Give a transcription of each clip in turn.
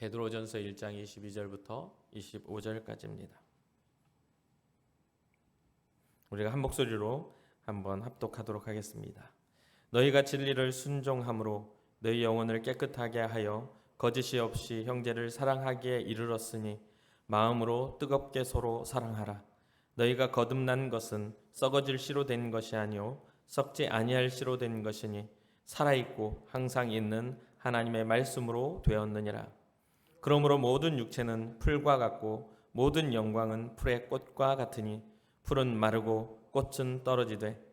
베드로전서 1장 22절부터 25절까지입니다. 우리가 한 목소리로 한번 합독하도록 하겠습니다. 너희가 진리를 순종함으로 너희 영혼을 깨끗하게 하여 거짓이 없이 형제를 사랑하기에 이르렀으니 마음으로 뜨겁게 서로 사랑하라. 너희가 거듭난 것은 썩어질 씨로 된 것이 아니요 썩지 아니할 씨로 된 것이니 살아있고 항상 있는 하나님의 말씀으로 되었느니라. 그러므로 모든 육체는 풀과 같고 모든 영광은 풀의 꽃과 같으니 풀은 마르고 꽃은 떨어지되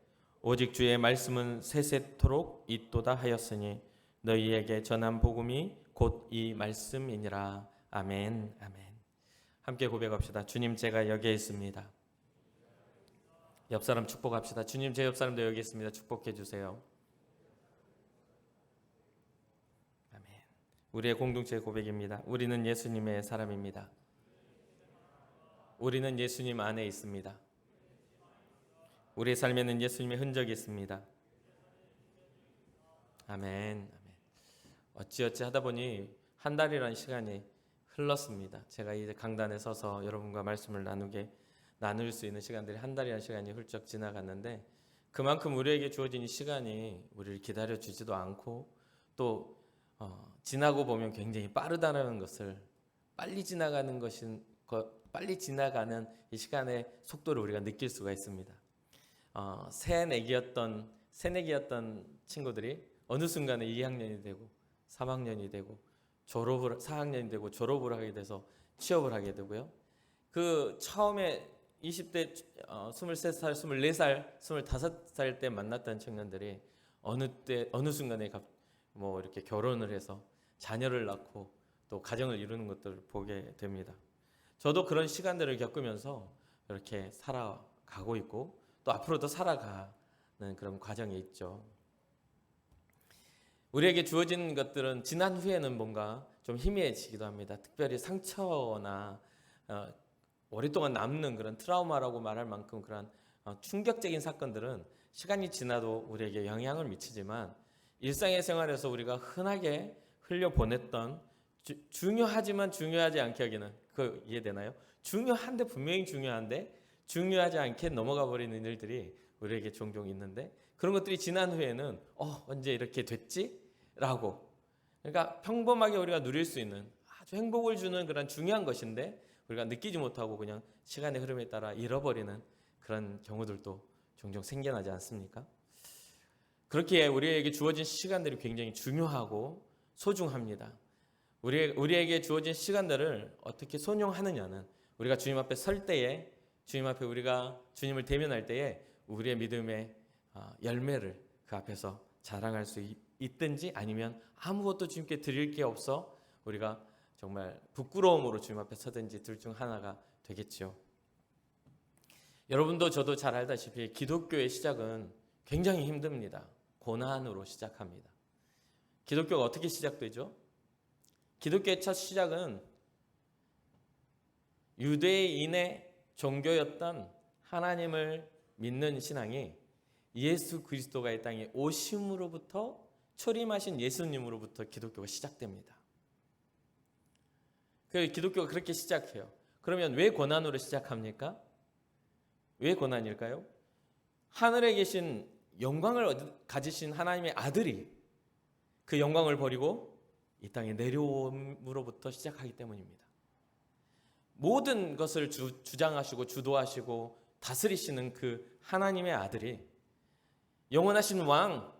오직 주의 말씀은 세세토록 있도다 하였으니 너희에게 전한 복음이 곧 이 말씀이니라. 아멘. 아멘. 함께 고백합시다. 주님, 제가 여기에 있습니다. 옆 사람 축복합시다. 주님, 제 옆 사람도 여기 있습니다. 축복해 주세요. 아멘. 우리의 공동체 고백입니다. 우리는 예수님의 사람입니다. 우리는 예수님 안에 있습니다. 우리의 삶에는 예수님의 흔적이 있습니다. 아멘. 어찌어찌 하다 보니 한 달이라는 시간이 흘렀습니다. 제가 이제 강단에 서서 여러분과 말씀을 나눌 수 있는 시간들이 한 달이라는 시간이 훌쩍 지나갔는데, 그만큼 우리에게 주어진 이 시간이 우리를 기다려주지도 않고 또 지나고 보면 굉장히 빠르다는 것을, 빨리 지나가는 이 시간의 속도를 우리가 느낄 수가 있습니다. 새내기였던 친구들이 어느 순간에 2학년이 되고 3학년이 되고 4학년이 되고 졸업을 하게 돼서 취업을 하게 되고요. 그 처음에 20대 23살, 24살, 25살 때 만났던 청년들이 어느 순간에 이렇게 결혼을 해서 자녀를 낳고 또 가정을 이루는 것들을 보게 됩니다. 저도 그런 시간들을 겪으면서 이렇게 살아가고 있고 또 앞으로도 살아가는 그런 과정이 있죠. 우리에게 주어진 것들은 지난 후에는 뭔가 좀 희미해지기도 합니다. 특별히 상처나 오랫동안 남는 그런 트라우마라고 말할 만큼 그런 충격적인 사건들은 시간이 지나도 우리에게 영향을 미치지만, 일상의 생활에서 우리가 흔하게 흘려보냈던 중요하지만 중요하지 않게 여기는, 그 이해되나요? 중요한데 분명히 중요한데 중요하지 않게 넘어가 버리는 일들이 우리에게 종종 있는데, 그런 것들이 지난 후에는 언제 이렇게 됐지? 라고, 그러니까 평범하게 우리가 누릴 수 있는 아주 행복을 주는 그런 중요한 것인데 우리가 느끼지 못하고 그냥 시간의 흐름에 따라 잃어버리는 그런 경우들도 종종 생겨나지 않습니까? 그렇게 우리에게 주어진 시간들이 굉장히 중요하고 소중합니다. 우리에게 주어진 시간들을 어떻게 손용하느냐는, 우리가 주님 앞에 설 때에, 주님 앞에 우리가 주님을 대면할 때에 우리의 믿음의 열매를 그 앞에서 자랑할 수 있든지, 아니면 아무것도 주님께 드릴 게 없어 우리가 정말 부끄러움으로 주님 앞에 서든지, 둘 중 하나가 되겠죠. 여러분도 저도 잘 알다시피 기독교의 시작은 굉장히 힘듭니다. 고난으로 시작합니다. 기독교가 어떻게 시작되죠? 기독교의 첫 시작은 유대인의 종교였던 하나님을 믿는 신앙이 예수 그리스도가 이 땅에 오심으로부터, 초림하신 예수님으로부터 기독교가 시작됩니다. 그 기독교가 그렇게 시작해요. 그러면 왜 고난으로 시작합니까? 왜 고난일까요? 하늘에 계신 영광을 가지신 하나님의 아들이 그 영광을 버리고 이 땅에 내려옴으로부터 시작하기 때문입니다. 모든 것을 주장하시고 주도하시고 다스리시는 그 하나님의 아들이, 영원하신 왕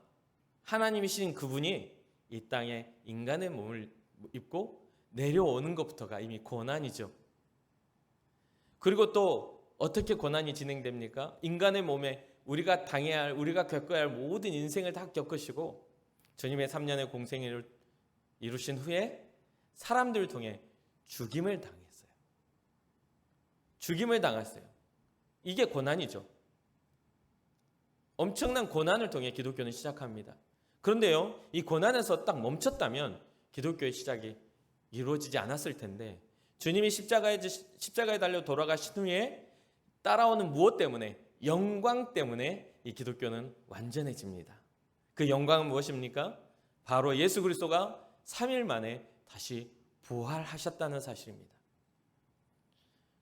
하나님이신 그분이 이 땅에 인간의 몸을 입고 내려오는 것부터가 이미 고난이죠. 그리고 또 어떻게 고난이 진행됩니까? 인간의 몸에 우리가 당해야 할, 우리가 겪어야 할 모든 인생을 다 겪으시고 주님의 3년의 공생애를 이루신 후에 사람들을 통해 죽임을 당했어요. 죽임을 당했어요. 이게 고난이죠. 엄청난 고난을 통해 기독교는 시작합니다. 그런데요, 이 고난에서 딱 멈췄다면 기독교의 시작이 이루어지지 않았을 텐데, 주님이 십자가에 달려 돌아가신 후에 따라오는 무엇 때문에? 영광 때문에 이 기독교는 완전해집니다. 그 영광은 무엇입니까? 바로 예수 그리스도가 3일 만에 다시 부활하셨다는 사실입니다.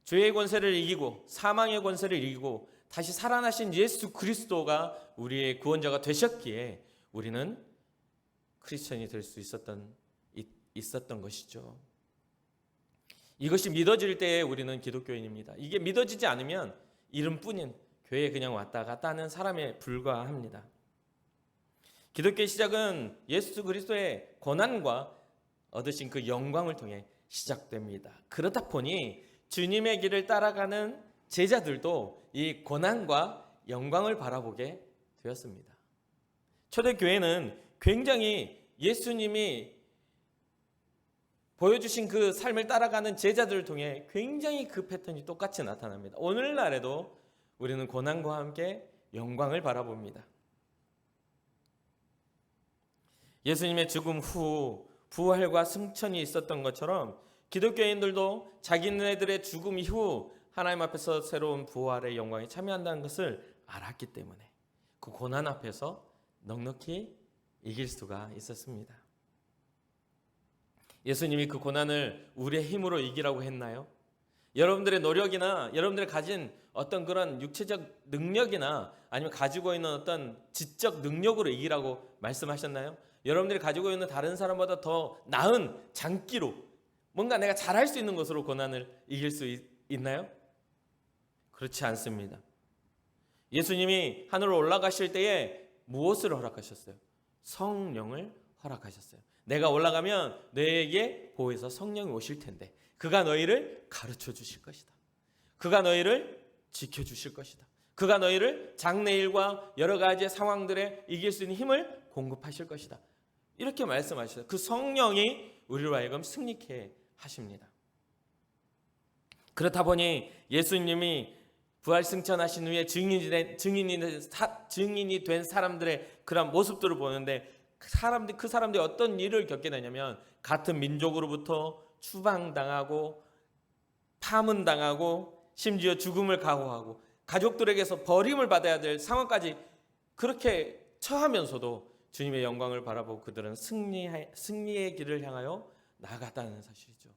죄의 권세를 이기고 사망의 권세를 이기고 다시 살아나신 예수 그리스도가 우리의 구원자가 되셨기에 우리는 크리스천이 될 수 있었던 것이죠. 이것이 믿어질 때에 우리는 기독교인입니다. 이게 믿어지지 않으면 이름뿐인 교회에 그냥 왔다 갔다 하는 사람에 불과합니다. 기독교의 시작은 예수 그리스도의 고난과 얻으신 그 영광을 통해 시작됩니다. 그렇다 보니 주님의 길을 따라가는 제자들도 이 고난과 영광을 바라보게 되었습니다. 초대교회는 굉장히 예수님이 보여주신 그 삶을 따라가는 제자들을 통해 굉장히 그 패턴이 똑같이 나타납니다. 오늘날에도 우리는 고난과 함께 영광을 바라봅니다. 예수님의 죽음 후 부활과 승천이 있었던 것처럼 기독교인들도 자기네들의 죽음 이후 하나님 앞에서 새로운 부활의 영광에 참여한다는 것을 알았기 때문에 그 고난 앞에서 넉넉히 이길 수가 있었습니다. 예수님이 그 고난을 우리의 힘으로 이기라고 했나요? 여러분들의 노력이나 여러분들이 가진 어떤 그런 육체적 능력이나 아니면 가지고 있는 어떤 지적 능력으로 이기라고 말씀하셨나요? 여러분들이 가지고 있는 다른 사람보다 더 나은 장기로 뭔가 내가 잘할 수 있는 것으로 고난을 이길 수 있나요? 그렇지 않습니다. 예수님이 하늘로 올라가실 때에 무엇을 허락하셨어요? 성령을 허락하셨어요. 내가 올라가면 너에게 보혜사 성령이 오실 텐데 그가 너희를 가르쳐 주실 것이다. 그가 너희를 지켜 주실 것이다. 그가 너희를 장래일과 여러 가지의 상황들에 이길 수 있는 힘을 공급하실 것이다. 이렇게 말씀하셨어요. 그 성령이 우리로 하여금 승리케 하십니다. 그렇다 보니 예수님이 부활 승천하신 후에 증인이 된 사람들의 그런 모습들을 보는데 그 사람들이 어떤 일을 겪게 되냐면 같은 민족으로부터 추방당하고 파문당하고 심지어 죽음을 각오하고 가족들에게서 버림을 받아야 될 상황까지 그렇게 처하면서도 주님의 영광을 바라보고 그들은 승리의 길을 향하여 나아갔다는 사실이죠.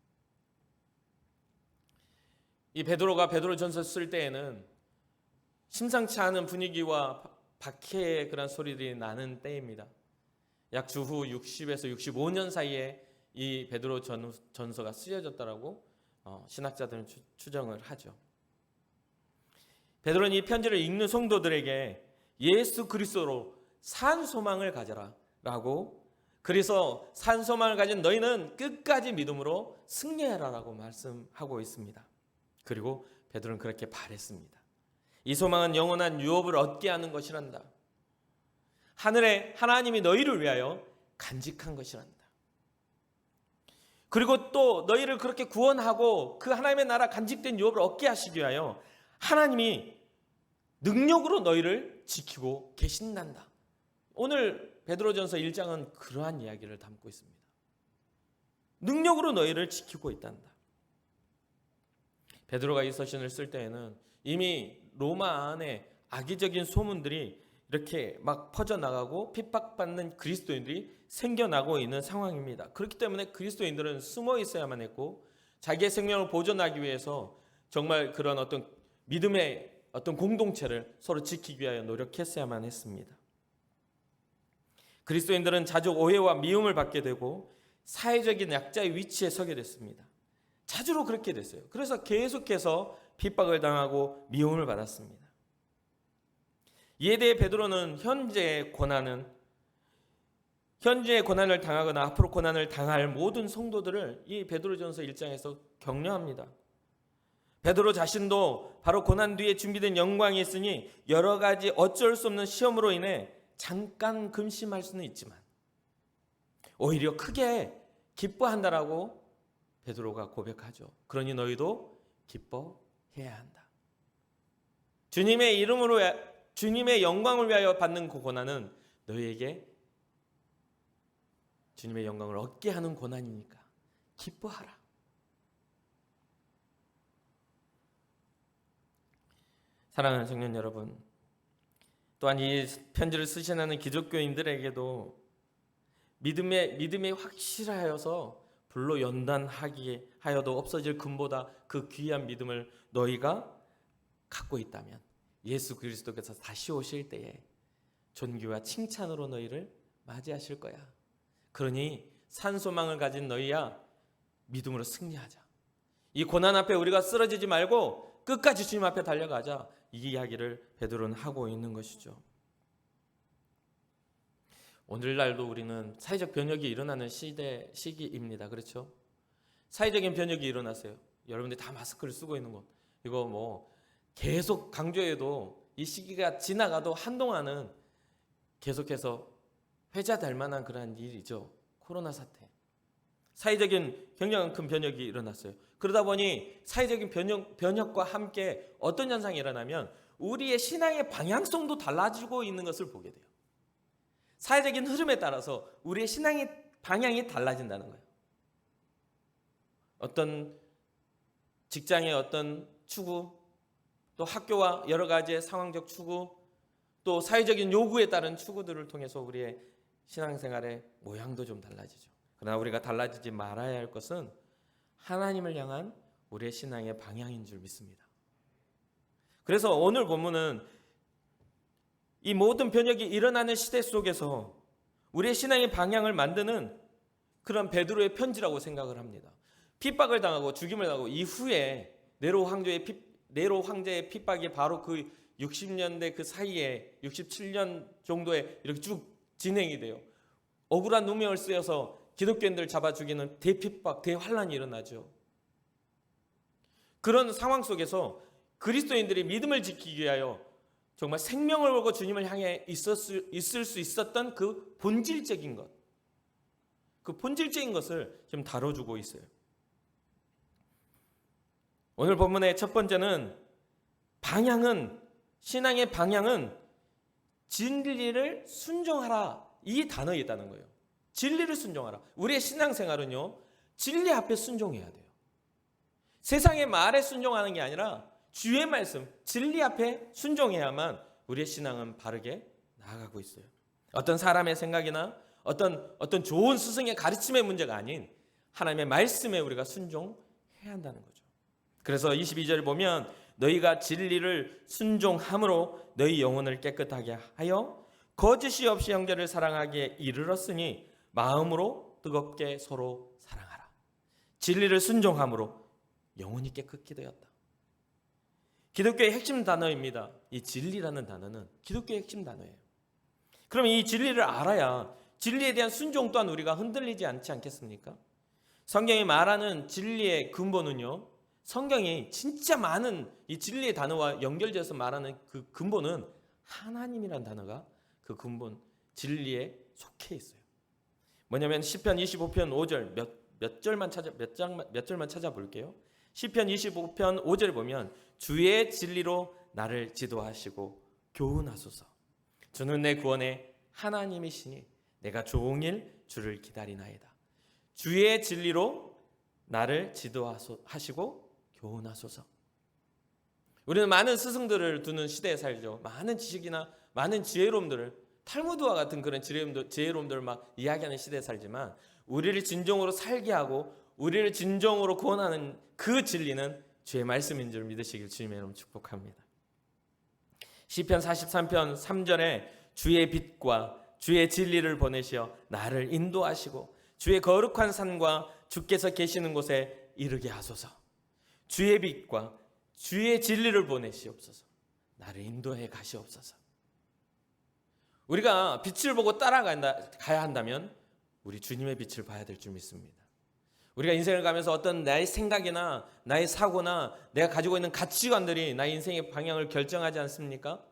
이 베드로가 베드로전서 쓸 때에는 심상치 않은 분위기와 박해의 그런 소리들이 나는 때입니다. 약 주후 60에서 65년 사이에 이 베드로 전서가 쓰여졌다라고 신학자들은 추정을 하죠. 베드로는 이 편지를 읽는 성도들에게 예수 그리스도로 산 소망을 가져라라고, 그래서 산 소망을 가진 너희는 끝까지 믿음으로 승리해라라고 말씀하고 있습니다. 그리고 베드로는 그렇게 바랬습니다. 이 소망은 영원한 유업을 얻게 하는 것이란다. 하늘에 하나님이 너희를 위하여 간직한 것이란다. 그리고 또 너희를 그렇게 구원하고 그 하나님의 나라 간직된 유업을 얻게 하시기 위하여 하나님이 능력으로 너희를 지키고 계신단다. 오늘 베드로전서 1장은 그러한 이야기를 담고 있습니다. 능력으로 너희를 지키고 있단다. 베드로가 이 서신을 쓸 때에는 이미 로마 안에 악의적인 소문들이 이렇게 막 퍼져나가고 핍박받는 그리스도인들이 생겨나고 있는 상황입니다. 그렇기 때문에 그리스도인들은 숨어 있어야만 했고 자기의 생명을 보존하기 위해서 정말 그런 어떤 믿음의 어떤 공동체를 서로 지키기 위하여 노력했어야만 했습니다. 그리스도인들은 자주 오해와 미움을 받게 되고 사회적인 약자의 위치에 서게 됐습니다. 자주로 그렇게 됐어요. 그래서 계속해서 핍박을 당하고 미움을 받았습니다. 이에 대해 베드로는 현재의 고난을 당하거나 앞으로 고난을 당할 모든 성도들을 이 베드로전서 1장에서 격려합니다. 베드로 자신도 바로 고난 뒤에 준비된 영광이 있으니 여러 가지 어쩔 수 없는 시험으로 인해 잠깐 근심할 수는 있지만 오히려 크게 기뻐한다라고 베드로가 고백하죠. 그러니 너희도 기뻐해야 한다. 주님의 이름으로 주님의 영광을 위하여 받는 그 고난은 너희에게 주님의 영광을 얻게 하는 고난이니까 기뻐하라. 사랑하는 청년 여러분, 또한 이 편지를 쓰시는 기독교인들에게도 믿음에 확실하여서 불로 연단하게 하여도 없어질 금보다 그 귀한 믿음을 너희가 갖고 있다면 예수 그리스도께서 다시 오실 때에 존귀와 칭찬으로 너희를 맞이하실 거야. 그러니 산소망을 가진 너희야, 믿음으로 승리하자. 이 고난 앞에 우리가 쓰러지지 말고 끝까지 주님 앞에 달려가자. 이 이야기를 베드로는 하고 있는 것이죠. 오늘날도 우리는 사회적 변혁이 일어나는 시기입니다. 그렇죠? 사회적인 변혁이 일어났어요. 여러분들이 다 마스크를 쓰고 있는 것, 이거 뭐 계속 강조해도 이 시기가 지나가도 한동안은 계속해서 회자될 만한 그런 일이죠. 코로나 사태. 사회적인 굉장히 큰 변혁이 일어났어요. 그러다 보니 사회적인 변혁과 함께 어떤 현상이 일어나면 우리의 신앙의 방향성도 달라지고 있는 것을 보게 돼요. 사회적인 흐름에 따라서 우리의 신앙의 방향이 달라진다는 거예요. 어떤 직장의 어떤 추구, 또 학교와 여러 가지의 상황적 추구, 또 사회적인 요구에 따른 추구들을 통해서 우리의 신앙생활의 모양도 좀 달라지죠. 그러나 우리가 달라지지 말아야 할 것은 하나님을 향한 우리의 신앙의 방향인 줄 믿습니다. 그래서 오늘 본문은 이 모든 변혁이 일어나는 시대 속에서 우리의 신앙의 방향을 만드는 그런 베드로의 편지라고 생각을 합니다. 핍박을 당하고 죽임을 당하고 이후에 네로 황제의 핍박이 바로 그 60년대 그 사이에 67년 정도에 이렇게 쭉 진행이 돼요. 억울한 누명을 쓰여서 기독교인들을 잡아 죽이는 대핍박, 대환란이 일어나죠. 그런 상황 속에서 그리스도인들이 믿음을 지키기 위하여 정말 생명을 걸고 주님을 향해 있을 수 있었던 그 본질적인 것, 그 본질적인 것을 좀 다뤄주고 있어요. 오늘 본문의 첫 번째는 신앙의 방향은 진리를 순종하라, 이 단어에 있다는 거예요. 진리를 순종하라. 우리의 신앙생활은요, 진리 앞에 순종해야 돼요. 세상의 말에 순종하는 게 아니라 주의 말씀, 진리 앞에 순종해야만 우리의 신앙은 바르게 나아가고 있어요. 어떤 사람의 생각이나 어떤 좋은 스승의 가르침의 문제가 아닌 하나님의 말씀에 우리가 순종해야 한다는 거죠. 그래서 22절을 보면 너희가 진리를 순종함으로 너희 영혼을 깨끗하게 하여 거짓이 없이 형제를 사랑하기에 이르렀으니 마음으로 뜨겁게 서로 사랑하라. 진리를 순종함으로 영혼이 깨끗게 되었다. 기독교의 핵심 단어입니다. 이 진리라는 단어는 기독교의 핵심 단어예요. 그럼 이 진리를 알아야 진리에 대한 순종 또한 우리가 흔들리지 않지 않겠습니까? 성경이 말하는 진리의 근본은요, 성경이 진짜 많은 이 진리의 단어와 연결돼서 말하는 그 근본은 하나님이라는 단어가 그 근본 진리에 속해 있어요. 뭐냐면 시편 25편 5절 몇 절만 찾아볼게요. 시편 25편 5절을 보면 주의 진리로 나를 지도하시고 교훈하소서. 주는 내 구원의 하나님이시니 내가 종일 주를 기다리나이다. 주의 진리로 나를 지도하시고 교훈하소서. 우리는 많은 스승들을 두는 시대에 살죠. 많은 지식이나 많은 지혜로움들을, 탈무드와 같은 그런 지혜로움들을 막 이야기하는 시대에 살지만 우리를 진정으로 살게 하고 우리를 진정으로 구원하는 그 진리는 주의 말씀인 줄 믿으시길 주님의 이름으로 축복합니다. 시편 43편 3절에 주의 빛과 주의 진리를 보내시어 나를 인도하시고 주의 거룩한 산과 주께서 계시는 곳에 이르게 하소서. 주의 빛과 주의 진리를 보내시옵소서. 나를 인도해 가시옵소서. 우리가 빛을 보고 따라가야 한다면 우리 주님의 빛을 봐야 될 줄 믿습니다. 우리가 인생을 가면서 어떤 나의 생각이나 나의 사고나 내가 가지고 있는 가치관들이 나의 인생의 방향을 결정하지 않습니까?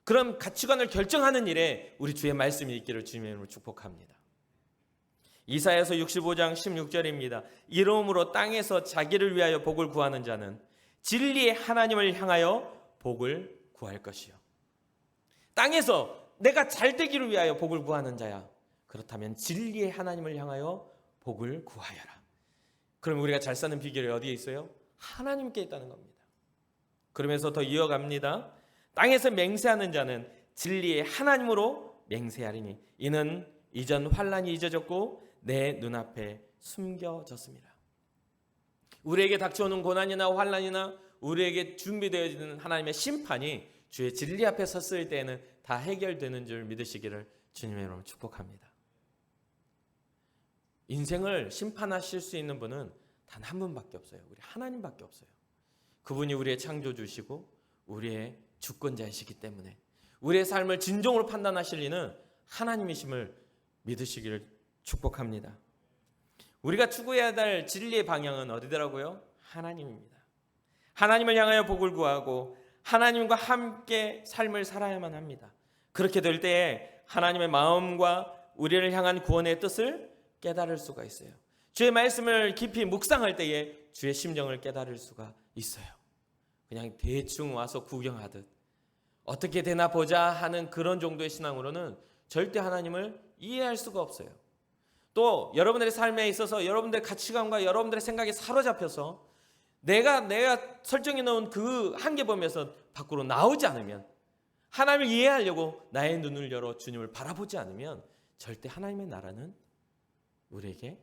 그런 가치관을 결정하는 일에 우리 주의 말씀이 있기를 주님의 이름으로 축복합니다. 이사야서 65장 16절입니다. 이러므로 땅에서 자기를 위하여 복을 구하는 자는 진리의 하나님을 향하여 복을 구할 것이요. 땅에서 내가 잘 되기를 위하여 복을 구하는 자야. 그렇다면 진리의 하나님을 향하여 복을 구하여라. 그럼 우리가 잘 사는 비결이 어디에 있어요? 하나님께 있다는 겁니다. 그러면서 더 이어갑니다. 땅에서 맹세하는 자는 진리의 하나님으로 맹세하리니 이는 이전 환란이 잊어졌고 내 눈앞에 숨겨졌습니다. 우리에게 닥쳐오는 고난이나 환난이나 우리에게 준비되어지는 하나님의 심판이 주의 진리 앞에 섰을 때에는 다 해결되는 줄 믿으시기를 주님의 이름으로 축복합니다. 인생을 심판하실 수 있는 분은 단 한 분밖에 없어요. 우리 하나님밖에 없어요. 그분이 우리의 창조주시고 우리의 주권자이시기 때문에 우리의 삶을 진정으로 판단하실 이는 하나님이심을 믿으시기를 축복합니다. 우리가 추구해야 할 진리의 방향은 어디더라고요? 하나님입니다. 하나님을 향하여 복을 구하고 하나님과 함께 삶을 살아야만 합니다. 그렇게 될 때에 하나님의 마음과 우리를 향한 구원의 뜻을 깨달을 수가 있어요. 주의 말씀을 깊이 묵상할 때에 주의 심정을 깨달을 수가 있어요. 그냥 대충 와서 구경하듯 어떻게 되나 보자 하는 그런 정도의 신앙으로는 절대 하나님을 이해할 수가 없어요. 또 여러분들의 삶에 있어서 여러분들의 가치관과 여러분들의 생각에 사로잡혀서 내가 설정해 놓은 그 한계범위에서 밖으로 나오지 않으면, 하나님을 이해하려고 나의 눈을 열어 주님을 바라보지 않으면 절대 하나님의 나라는 우리에게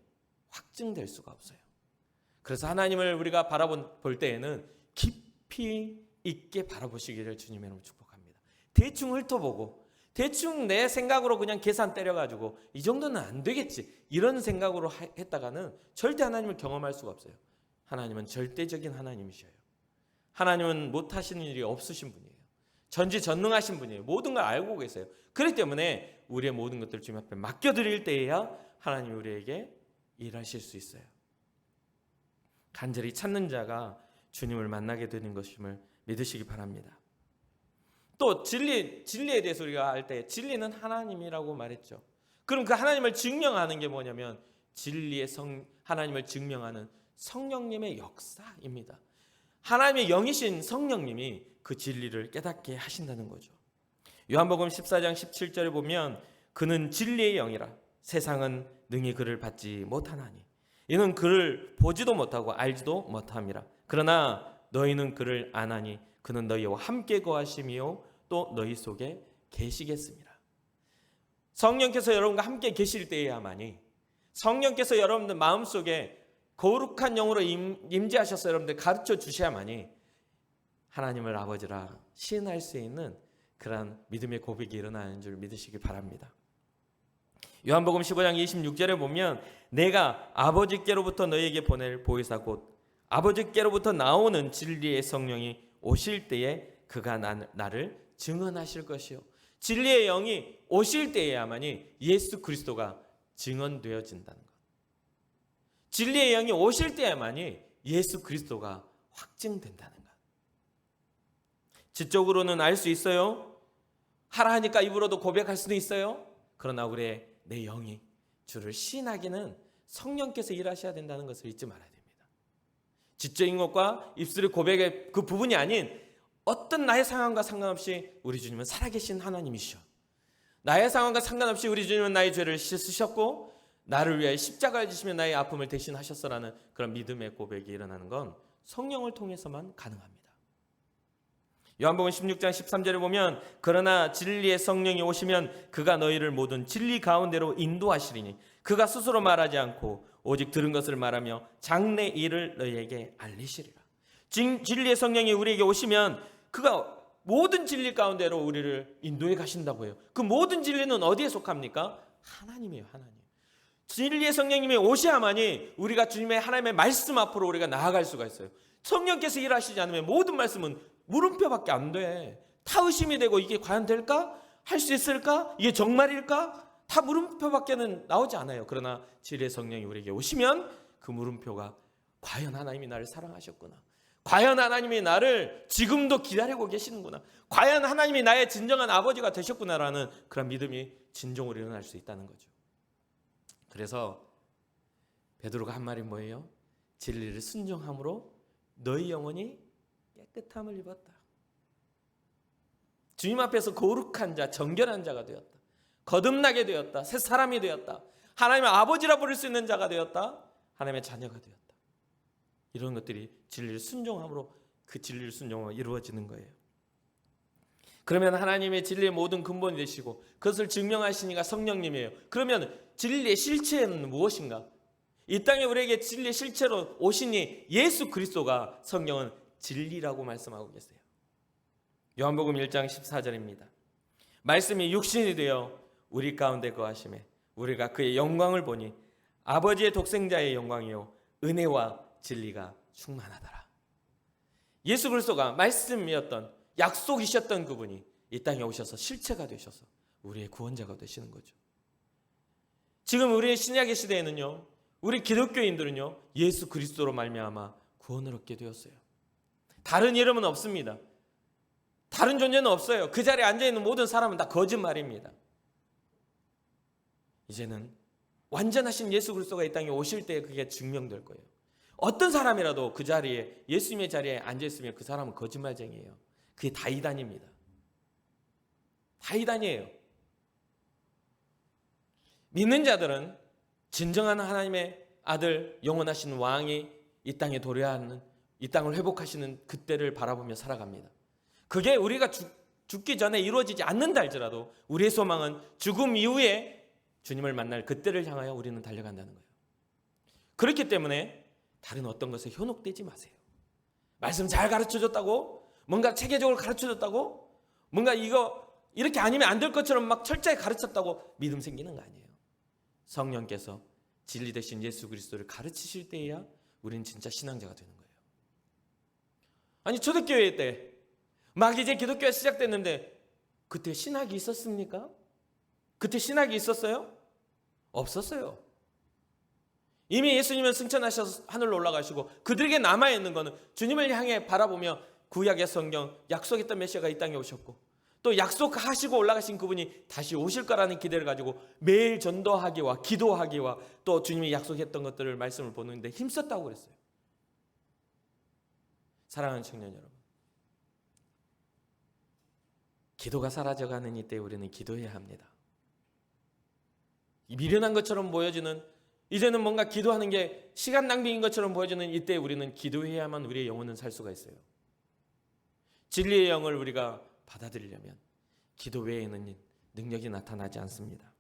확증될 수가 없어요. 그래서 하나님을 우리가 바라볼 때에는 깊이 있게 바라보시기를 주님의 이름으로 축복합니다. 대충 훑어보고 대충 내 생각으로 그냥 계산 때려가지고 이 정도는 안 되겠지 이런 생각으로 했다가는 절대 하나님을 경험할 수가 없어요. 하나님은 절대적인 하나님이셔요. 하나님은 못하시는 일이 없으신 분이에요. 전지전능하신 분이에요. 모든 걸 알고 계세요. 그렇기 때문에 우리의 모든 것들을 주님 앞에 맡겨드릴 때에야 하나님이 우리에게 일하실 수 있어요. 간절히 찾는 자가 주님을 만나게 되는 것임을 믿으시기 바랍니다. 또 진리에 대해서 우리가 알 때 진리는 하나님이라고 말했죠. 그럼 그 하나님을 증명하는 게 뭐냐면 하나님을 증명하는 성령님의 역사입니다. 하나님의 영이신 성령님이 그 진리를 깨닫게 하신다는 거죠. 요한복음 14장 17절에 보면 그는 진리의 영이라 세상은 능히 그를 받지 못하나니 이는 그를 보지도 못하고 알지도 못함이라. 그러나 너희는 그를 아나니 그는 너희와 함께 거하심이요 또 너희 속에 계시겠습니다. 성령께서 여러분과 함께 계실 때에야만이, 성령께서 여러분들 마음속에 거룩한 영으로 임재하셔서 여러분들 가르쳐 주셔야만이 하나님을 아버지라 시인할 수 있는 그러한 믿음의 고백이 일어나는 줄 믿으시기 바랍니다. 요한복음 15장 26절에 보면 내가 아버지께로부터 너희에게 보낼 보혜사 곧 아버지께로부터 나오는 진리의 성령이 오실 때에 그가 나를 증언하실 것이요. 진리의 영이 오실 때에야만이 예수 그리스도가 증언되어진다는 것. 진리의 영이 오실 때야만이 예수 그리스도가 확증된다는 것. 지적으로는 알 수 있어요. 하라 하니까 입으로도 고백할 수도 있어요. 그러나 내 영이 주를 시인하기는 성령께서 일하셔야 된다는 것을 잊지 말아야 됩니다. 지적인 것과 입술의 고백의 그 부분이 아닌 어떤 나의 상황과 상관없이 우리 주님은 살아계신 하나님이시오. 나의 상황과 상관없이 우리 주님은 나의 죄를 씻으셨고 나를 위하여 십자가를 지시며 나의 아픔을 대신하셨어라는 그런 믿음의 고백이 일어나는 건 성령을 통해서만 가능합니다. 요한복음 16장 13절에 보면 그러나 진리의 성령이 오시면 그가 너희를 모든 진리 가운데로 인도하시리니 그가 스스로 말하지 않고 오직 들은 것을 말하며 장래 일을 너희에게 알리시리라. 진리의 성령이 우리에게 오시면 그가 모든 진리 가운데로 우리를 인도해 가신다고 해요. 그 모든 진리는 어디에 속합니까? 하나님이에요. 하나님. 진리의 성령님이 오셔야만이 우리가 주님의 하나님의 말씀 앞으로 우리가 나아갈 수가 있어요. 성령께서 일하시지 않으면 모든 말씀은 물음표밖에 안 돼. 다 의심이 되고 이게 과연 될까? 할 수 있을까? 이게 정말일까? 다 물음표밖에는 나오지 않아요. 그러나 진리의 성령이 우리에게 오시면 그 물음표가 과연 하나님이 나를 사랑하셨구나. 과연 하나님이 나를 지금도 기다리고 계시는구나. 과연 하나님이 나의 진정한 아버지가 되셨구나라는 그런 믿음이 진정으로 일어날 수 있다는 거죠. 그래서 베드로가 한 말이 뭐예요? 진리를 순종함으로 너희 영혼이 깨끗함을 입었다. 주님 앞에서 거룩한 자, 정결한 자가 되었다. 거듭나게 되었다. 새 사람이 되었다. 하나님의 아버지라 부를 수 있는 자가 되었다. 하나님의 자녀가 되었다. 이런 것들이 진리를 순종함으로 그 진리를 순종하면 이루어지는 거예요. 그러면 하나님의 진리의 모든 근본이 되시고 그것을 증명하시니가 성령님이에요. 그러면 진리의 실체는 무엇인가? 이 땅에 우리에게 진리의 실체로 오시니 예수 그리스도가 성경은 진리라고 말씀하고 계세요. 요한복음 1장 14절입니다. 말씀이 육신이 되어 우리 가운데 거하심에 우리가 그의 영광을 보니 아버지의 독생자의 영광이요 은혜와 진리가 충만하더라. 예수 그리스도가 말씀이었던, 약속이셨던 그분이 이 땅에 오셔서 실체가 되셔서 우리의 구원자가 되시는 거죠. 지금 우리의 신약의 시대에는요, 우리 기독교인들은요, 예수 그리스도로 말미암아 구원을 얻게 되었어요. 다른 이름은 없습니다. 다른 존재는 없어요. 그 자리에 앉아있는 모든 사람은 다 거짓말입니다. 이제는 완전하신 예수 그리스도가 이 땅에 오실 때 그게 증명될 거예요. 어떤 사람이라도 그 자리에, 예수님의 자리에 앉아있으면 그 사람은 거짓말쟁이에요. 그게 다 이단입니다. 다 이단이에요. 믿는 자들은 진정한 하나님의 아들, 영원하신 왕이 이 땅에 도래하는, 이 땅을 회복하시는 그때를 바라보며 살아갑니다. 그게 우리가 죽기 전에 이루어지지 않는다 할지라도 우리의 소망은 죽음 이후에 주님을 만날 그때를 향하여 우리는 달려간다는 거예요. 그렇기 때문에 다른 어떤 것에 현혹되지 마세요. 말씀 잘 가르쳐줬다고, 뭔가 체계적으로 가르쳐줬다고, 뭔가 이거 이렇게 아니면 안 될 것처럼 막 철저히 가르쳤다고 믿음 생기는 거 아니에요. 성령께서 진리 되신 예수 그리스도를 가르치실 때에야 우리는 진짜 신앙자가 되는 거예요. 아니, 초대교회 때 막 이제 기독교가 시작됐는데 그때 신학이 있었습니까? 그때 신학이 있었어요? 없었어요. 이미 예수님은 승천하셔서 하늘로 올라가시고 그들에게 남아있는 것은 주님을 향해 바라보며 구약의 성경, 약속했던 메시아가 이 땅에 오셨고 또 약속하시고 올라가신 그분이 다시 오실 거라는 기대를 가지고 매일 전도하기와 기도하기와 또 주님이 약속했던 것들을 말씀을 보는데 힘썼다고 그랬어요. 사랑하는 청년 여러분, 기도가 사라져가는 이때 우리는 기도해야 합니다. 미련한 것처럼 보여지는, 이제는 뭔가 기도하는 게 시간 낭비인 것처럼 보여지는 이때 우리는 기도해야만 우리의 영혼은 살 수가 있어요. 진리의 영을 우리가 받아들이려면 기도 외에는 능력이 나타나지 않습니다.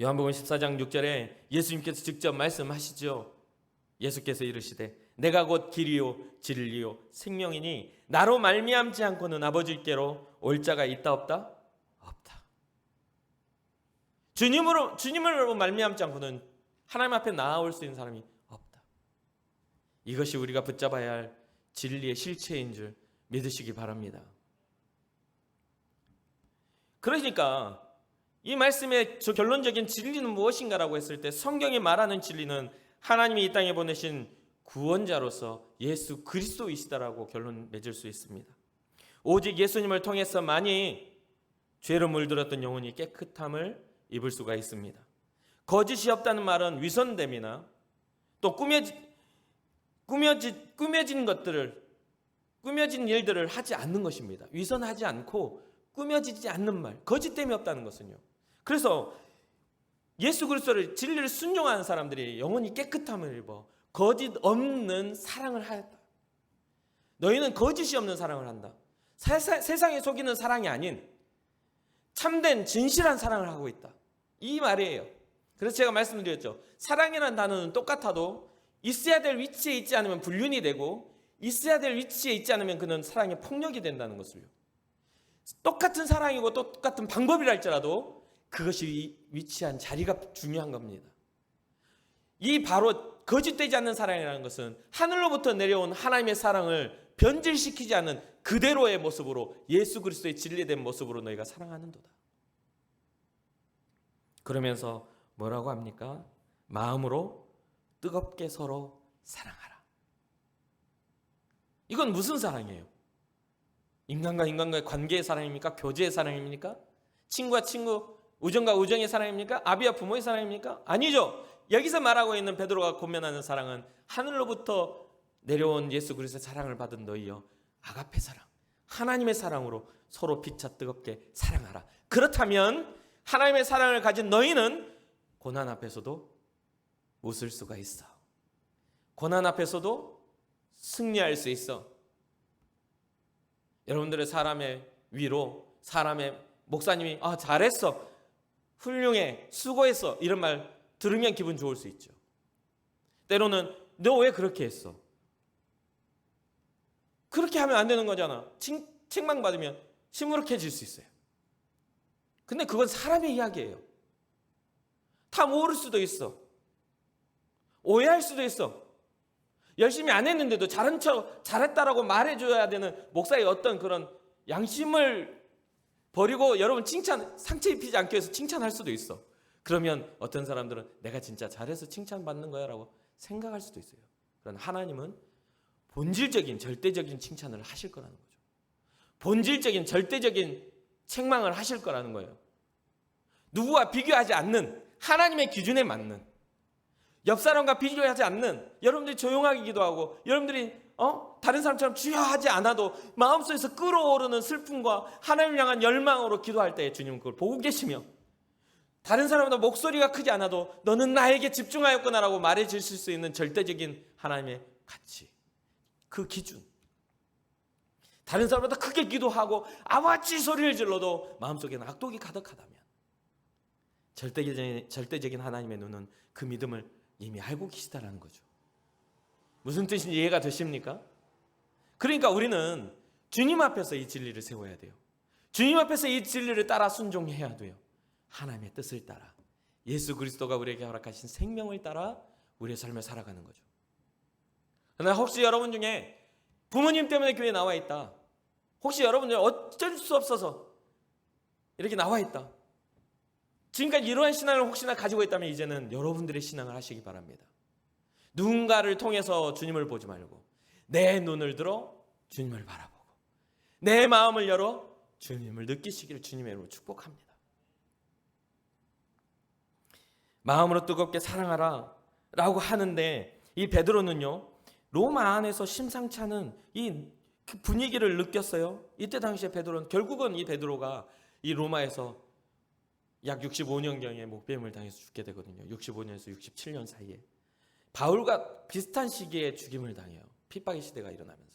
요한복음 14장 6절에 예수님께서 직접 말씀하시죠. 예수께서 이르시되 내가 곧 길이요 진리요 생명이니 나로 말미암지 않고는 아버지께로 올 자가 있다 없다? 없다. 주님으로 말미암지 않고는 하나님 앞에 나아올 수 있는 사람이 없다. 이것이 우리가 붙잡아야 할 진리의 실체인 줄 믿으시기 바랍니다. 그러니까 이 말씀의 결론적인 진리는 무엇인가라고 했을 때 성경이 말하는 진리는 하나님이 이 땅에 보내신 구원자로서 예수 그리스도이시다라고 결론 맺을 수 있습니다. 오직 예수님을 통해서 많이 죄로 물들었던 영혼이 깨끗함을 입을 수가 있습니다. 거짓이 없다는 말은 위선됨이나 또 꾸며진 것들을, 꾸며진 일들을 하지 않는 것입니다. 위선하지 않고 꾸며지지 않는 말, 거짓됨이 없다는 것은요. 그래서 예수 그리스도를, 진리를 순종하는 사람들이 영혼이 깨끗함을 입어 거짓 없는 사랑을 하였다. 너희는 거짓이 없는 사랑을 한다. 세상에 속이는 사랑이 아닌 참된 진실한 사랑을 하고 있다. 이 말이에요. 그래서 제가 말씀드렸죠. 사랑이라는 단어는 똑같아도 있어야 될 위치에 있지 않으면 불륜이 되고 있어야 될 위치에 있지 않으면 그는 사랑의 폭력이 된다는 것을요. 똑같은 사랑이고 똑같은 방법이라 할지라도 그것이 위치한 자리가 중요한 겁니다. 이 바로 거짓되지 않는 사랑이라는 것은 하늘로부터 내려온 하나님의 사랑을 변질시키지 않는 그대로의 모습으로 예수 그리스도의 진리된 모습으로 너희가 사랑하는도다. 그러면서 뭐라고 합니까? 마음으로 뜨겁게 서로 사랑하라. 이건 무슨 사랑이에요? 인간과 인간과의 관계의 사랑입니까? 교제의 사랑입니까? 친구와 친구, 우정과 우정의 사랑입니까? 아비와 부모의 사랑입니까? 아니죠. 여기서 말하고 있는 베드로가 권면하는 사랑은 하늘로부터 내려온 예수 그리스도의 사랑을 받은 너희여, 아가페 사랑, 하나님의 사랑으로 서로 피차 뜨겁게 사랑하라. 그렇다면 하나님의 사랑을 가진 너희는 고난 앞에서도 웃을 수가 있어. 고난 앞에서도 승리할 수 있어. 여러분들의 사람의 위로, 사람의 목사님이 잘했어, 훌륭해, 수고했어 이런 말 들으면 기분 좋을 수 있죠. 때로는 너 왜 그렇게 했어? 그렇게 하면 안 되는 거잖아. 책망받으면 시무룩해질 수 있어요. 근데 그건 사람의 이야기예요. 다 모를 수도 있어. 오해할 수도 있어. 열심히 안 했는데도 잘한 척 잘했다라고 말해줘야 되는 목사의 어떤 그런 양심을 버리고 여러분 상처 입히지 않기 위해서 칭찬할 수도 있어. 그러면 어떤 사람들은 내가 진짜 잘해서 칭찬받는 거야 라고 생각할 수도 있어요. 그러나 하나님은 본질적인 절대적인 칭찬을 하실 거라는 거죠. 본질적인 절대적인 책망을 하실 거라는 거예요. 누구와 비교하지 않는 하나님의 기준에 맞는, 옆 사람과 비교하지 않는, 여러분들이 조용하게 기도하고 여러분들이 다른 사람처럼 주여 하지 않아도 마음속에서 끓어오르는 슬픔과 하나님을 향한 열망으로 기도할 때 주님은 그걸 보고 계시며, 다른 사람보다 목소리가 크지 않아도 너는 나에게 집중하였구나라고 말해줄 수 있는 절대적인 하나님의 가치, 그 기준. 다른 사람보다 크게 기도하고 아와치 소리를 질러도 마음속에는 악독이 가득하다면 절대적인 하나님의 눈은 그 믿음을 이미 알고 계시다라는 거죠. 무슨 뜻인지 이해가 되십니까? 그러니까 우리는 주님 앞에서 이 진리를 세워야 돼요. 주님 앞에서 이 진리를 따라 순종해야 돼요. 하나님의 뜻을 따라, 예수 그리스도가 우리에게 허락하신 생명을 따라 우리의 삶을 살아가는 거죠. 그러나 혹시 여러분 중에 부모님 때문에 교회에 나와 있다, 혹시 여러분들 어쩔 수 없어서 이렇게 나와 있다, 지금까지 이러한 신앙을 혹시나 가지고 있다면 이제는 여러분들의 신앙을 하시기 바랍니다. 누군가를 통해서 주님을 보지 말고 내 눈을 들어 주님을 바라보고 내 마음을 열어 주님을 느끼시기를 주님의 이름으로 축복합니다. 마음으로 뜨겁게 사랑하라 라고 하는데, 이 베드로는요 로마 안에서 심상치 않은 이 분위기를 느꼈어요. 이때 당시에 베드로는, 결국은 이 베드로가 이 로마에서 약 65년경에 목배임을 당해서 죽게 되거든요. 65년에서 67년 사이에 바울과 비슷한 시기에 죽임을 당해요. 핍박의 시대가 일어나면서.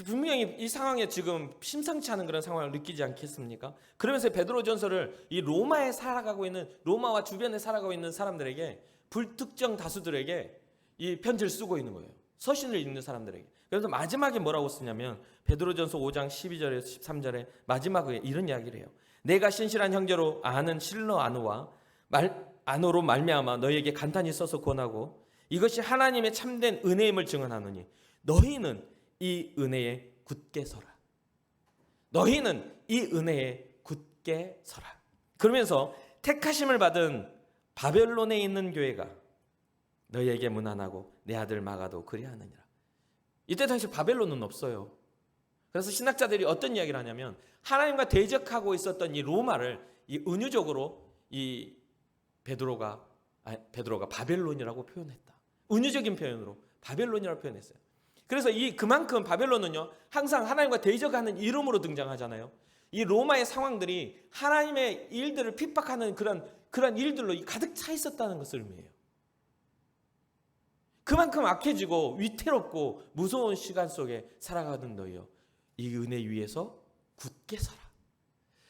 분명히 이 상황에 지금 심상치 않은 그런 상황을 느끼지 않겠습니까? 그러면서 베드로전서를 이 로마에 살아가고 있는, 로마와 주변에 살아가고 있는 사람들에게, 불특정 다수들에게 이 편지를 쓰고 있는 거예요. 서신을 읽는 사람들에게. 그래서 마지막에 뭐라고 쓰냐면 베드로전서 5장 12절에서 13절에 마지막에 이런 이야기를 해요. 내가 신실한 형제로 아는 실로 아노로 말미암아 너희에게 간단히 써서 권하고 이것이 하나님의 참된 은혜임을 증언하노니 너희는 이 은혜에 굳게 서라. 너희는 이 은혜에 굳게 서라. 그러면서 택하심을 받은 바벨론에 있는 교회가 너희에게 문안하고 내 아들 마가도 그리하느니라. 이때 당시 바벨론은 없어요. 그래서 신학자들이 어떤 이야기를 하냐면 하나님과 대적하고 있었던 이 로마를 이 은유적으로 이 베드로가 바벨론이라고 표현했다. 은유적인 표현으로 바벨론이라고 표현했어요. 그래서 그만큼 바벨론은요 항상 하나님과 대적하는 이름으로 등장하잖아요. 이 로마의 상황들이 하나님의 일들을 핍박하는 그런 일들로 가득 차 있었다는 것을 의미해요. 그만큼 악해지고 위태롭고 무서운 시간 속에 살아가는 너희여, 이 은혜 위에서 굳게 서라.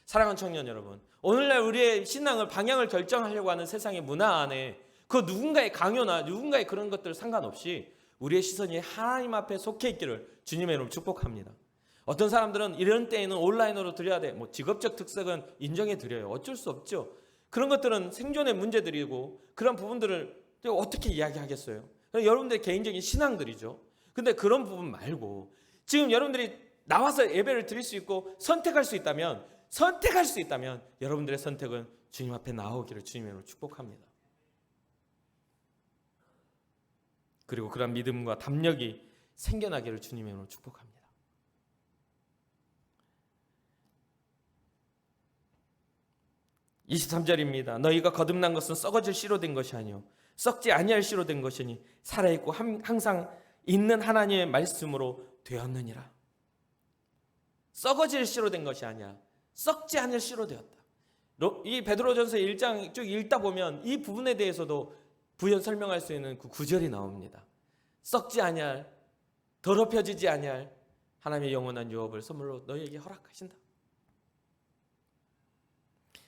사랑하는 청년 여러분, 오늘날 우리의 신앙을 방향을 결정하려고 하는 세상의 문화 안에 그 누군가의 강요나 누군가의 그런 것들 상관없이 우리의 시선이 하나님 앞에 속해 있기를 주님의 이름으로 축복합니다. 어떤 사람들은 이런 때에는 온라인으로 드려야 돼. 직업적 특색은 인정해 드려요. 어쩔 수 없죠. 그런 것들은 생존의 문제들이고 그런 부분들을 어떻게 이야기하겠어요? 여러분들의 개인적인 신앙들이죠. 근데 그런 부분 말고 지금 여러분들이 나와서 예배를 드릴 수 있고 선택할 수 있다면 여러분들의 선택은 주님 앞에 나오기를 주님의 이름으로 축복합니다. 그리고 그런 믿음과 담력이 생겨나기를 주님의 이름으로 축복합니다. (23절입니다) 너희가 거듭난 것은 썩어질 씨로 된 것이 아니요 썩지 아니할 씨로 된 것이니 살아있고 항상 있는 하나님의 말씀으로 되었느니라. 썩어질 씨로 된 것이 아니야, 썩지 않을 씨로 되었다. 이 베드로전서 1장 쭉 읽다 보면 이 부분에 대해서도 부연 설명할 수 있는 그 구절이 나옵니다. 썩지 아니할, 더럽혀지지 아니할 하나님의 영원한 유업을 선물로 너희에게 허락하신다.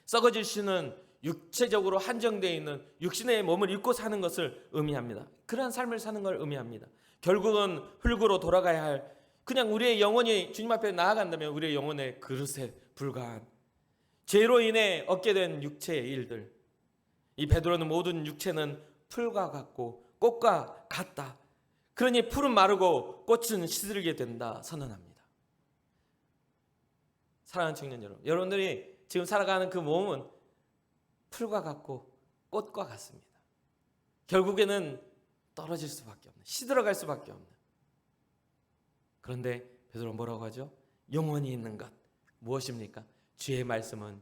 썩어질 씨는 육체적으로 한정되어 있는 육신의 몸을 입고 사는 것을 의미합니다. 그러한 삶을 사는 걸 의미합니다. 결국은 흙으로 돌아가야 할, 그냥 우리의 영혼이 주님 앞에 나아간다면 우리의 영혼의 그릇에 불과한 죄로 인해 얻게 된 육체의 일들. 이 베드로는 모든 육체는 풀과 같고 꽃과 같다. 그러니 풀은 마르고 꽃은 시들게 된다 선언합니다. 사랑하는 청년 여러분, 여러분들이 지금 살아가는 그 몸은 풀과 같고 꽃과 같습니다. 결국에는 떨어질 수밖에 없는, 시들어갈 수밖에 없는. 그런데 베드로는 뭐라고 하죠? 영원히 있는 것 무엇입니까? 주의 말씀은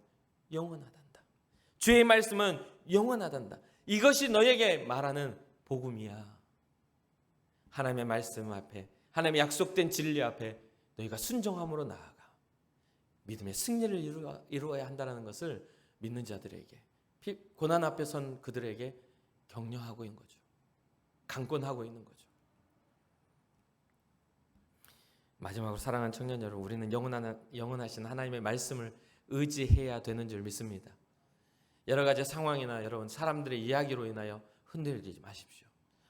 영원하단다. 주의 말씀은 영원하단다. 이것이 너에게 말하는 복음이야. 하나님의 말씀 앞에, 하나님의 약속된 진리 앞에 너희가 순종함으로 나아가 믿음의 승리를 이루어야 한다는 것을 믿는 자들에게, 고난 앞에 선 그들에게 격려하고 있는 거죠. 강권하고 있는 거죠. 마지막으로 사랑하는 청년 여러분, 우리는 영원하신 하나님의 말씀을 의지해야 되는 줄 믿습니다. 여러 가지 상황이나 여러분 사람들의 이야기로 인하여 흔들리지 마십시오.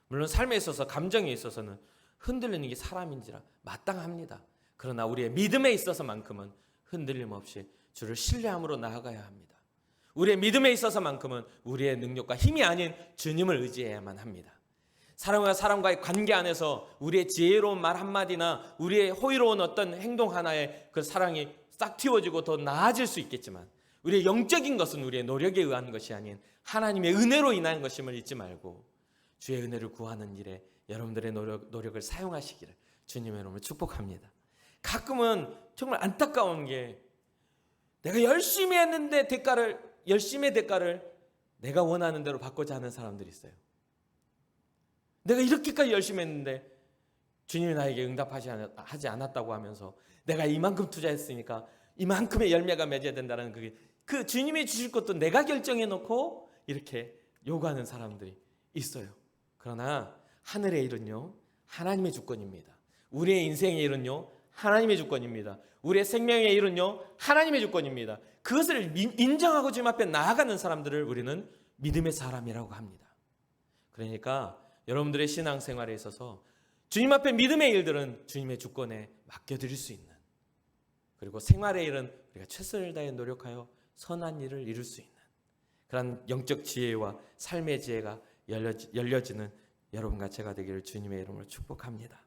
물론 삶에 있어서, 감정에 있어서는 흔들리는 게 사람인지라 마땅합니다. 그러나 우리의 믿음에 있어서만큼은 흔들림 없이 주를 신뢰함으로 나아가야 합니다. 우리의 믿음에 있어서만큼은 우리의 능력과 힘이 아닌 주님을 의지해야만 합니다. 사람과 사람과의 관계 안에서 우리의 지혜로운 말 한마디나 우리의 호의로운 어떤 행동 하나에 그 사랑이 싹 틔워지고 더 나아질 수 있겠지만, 우리의 영적인 것은 우리의 노력에 의한 것이 아닌 하나님의 은혜로 인한 것임을 잊지 말고 주의 은혜를 구하는 일에 여러분들의 노력을 사용하시기를 주님의 이름으로 축복합니다. 가끔은 정말 안타까운 게, 내가 열심히 했는데 열심의 대가를 내가 원하는 대로 받고자 하는 사람들이 있어요. 내가 이렇게까지 열심히 했는데 주님이 나에게 응답하지 않았다고 하면서 내가 이만큼 투자했으니까 이만큼의 열매가 맺어야 된다는 그 주님이 주실 것도 내가 결정해 놓고 이렇게 요구하는 사람들이 있어요. 그러나 하늘의 일은요, 하나님의 주권입니다. 우리의 인생의 일은요, 하나님의 주권입니다. 우리의 생명의 일은요, 하나님의 주권입니다. 그것을 인정하고 주님 앞에 나아가는 사람들을 우리는 믿음의 사람이라고 합니다. 그러니까 여러분들의 신앙생활에 있어서 주님 앞에 믿음의 일들은 주님의 주권에 맡겨드릴 수 있는, 그리고 생활의 일은 우리가 최선을 다해 노력하여 선한 일을 이룰 수 있는 그런 영적 지혜와 삶의 지혜가 열려지는 여러분과 제가 되기를 주님의 이름으로 축복합니다.